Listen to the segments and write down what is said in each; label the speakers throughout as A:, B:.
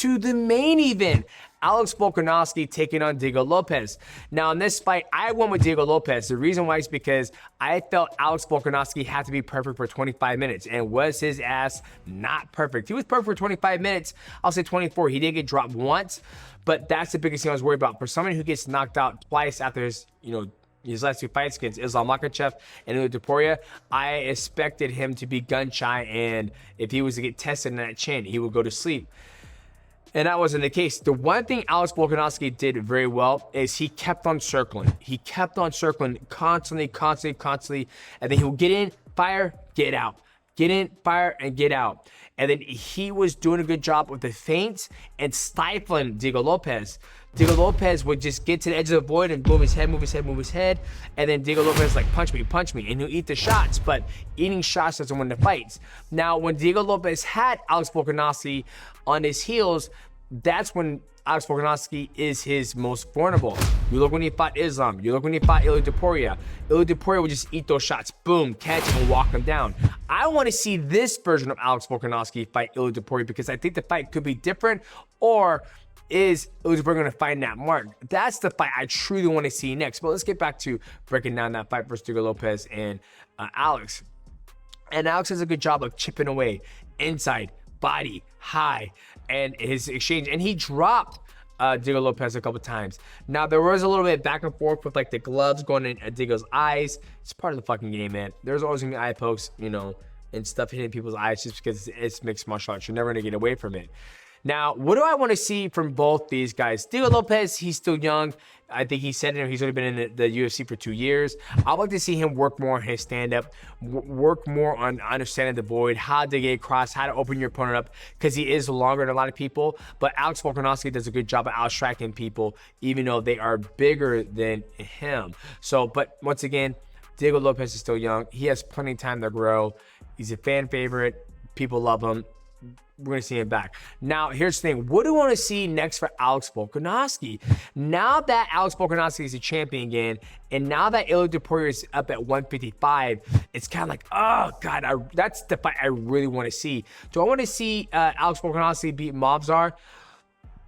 A: to the main event. Alex Volkanovski taking on Deiego Lopes. Now, in this fight, I went with Deiego Lopes. The reason why is because I felt Alex Volkanovski had to be perfect for 25 minutes. And was his ass not perfect? He was perfect for 25 minutes. I'll say 24. He did get dropped once, but that's the biggest thing I was worried about. For someone who gets knocked out twice after his last two fights against Islam Makhachev and Ilya, I expected him to be gun shy, and if he was to get tested in that chin, he would go to sleep. And that wasn't the case. The one thing Alex Volkanovski did very well is he kept on circling. He kept on circling constantly. And then he would get in, fire, get out. Get in, fire, and get out. And then he was doing a good job with the feints and stifling Deiego Lopes. Deiego Lopes would just get to the edge of the void and move his head. And then Deiego Lopes like, punch me. And he'll eat the shots, but eating shots doesn't win the fights. Now, when Deiego Lopes had Alex Volkanovski on his heels, that's when Alex Volkanovski is his most vulnerable. You look when he fought Islam. You look when he fought Ilya. Ilya would just eat those shots. Boom, catch him and walk him down. I want to see this version of Alex Volkanovski fight Ilya because I think the fight could be different, or is Ilya going to find that mark? That's the fight I truly want to see next. But let's get back to breaking down that fight versus Deiego Lopes and Alex. And Alex does a good job of chipping away inside, body, high, and his exchange. And he dropped Deiego Lopes a couple times. Now, there was a little bit back and forth with like the gloves going in at Diego's eyes. It's part of the fucking game, man. There's always gonna be eye pokes, and stuff hitting people's eyes just because it's mixed martial arts. You're never gonna get away from it. Now, what do I want to see from both these guys? Deiego Lopes, he's still young. I think he said he's only been in the UFC for 2 years. I'd like to see him work more on his stand-up, work more on understanding the void, how to get across, how to open your opponent up, because he is longer than a lot of people. But Alex Volkanovski does a good job of outstriking people, even though they are bigger than him. So, but once again, Deiego Lopes is still young. He has plenty of time to grow. He's a fan favorite. People love him. We're going to see him back. Now, here's the thing. What do we want to see next for Alex Volkanovski? Now that Alex Volkanovski is a champion again, and now that Ilya is up at 155, it's kind of like, oh, God, that's the fight I really want to see. Do I want to see Alex Volkanovski beat Movsar?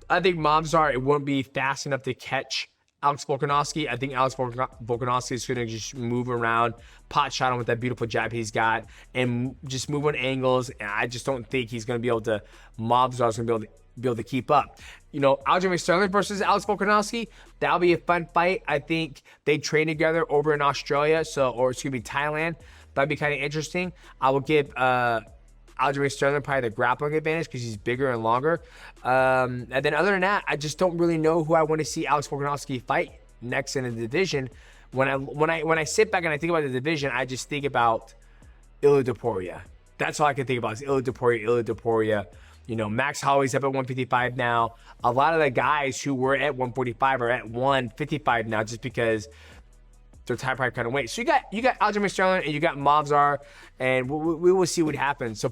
A: I think Movsar, it won't be fast enough to catch Alex Volkanovski. I think Alex Volkanovski is going to just move around, pot shot him with that beautiful jab he's got, and just move on angles. And I just don't think he's going to be able to, Movsar's going to be able to keep up. Aljamain Sterling versus Alex Volkanovski, that'll be a fun fight. I think they train together over in Australia, Thailand. That'd be kind of interesting. I will give Aljamain Sterling probably the grappling advantage because he's bigger and longer. And then other than that, I just don't really know who I want to see Alex Volkanovski fight next in the division. When I sit back and I think about the division, I just think about Ilya. That's all I can think about is Ilya. Max Holloway's up at 155 now. A lot of the guys who were at 145 are at 155 now just because they're type kind of weight. So you got Aljamain Sterling and you got Movsar, and we will see what happens. So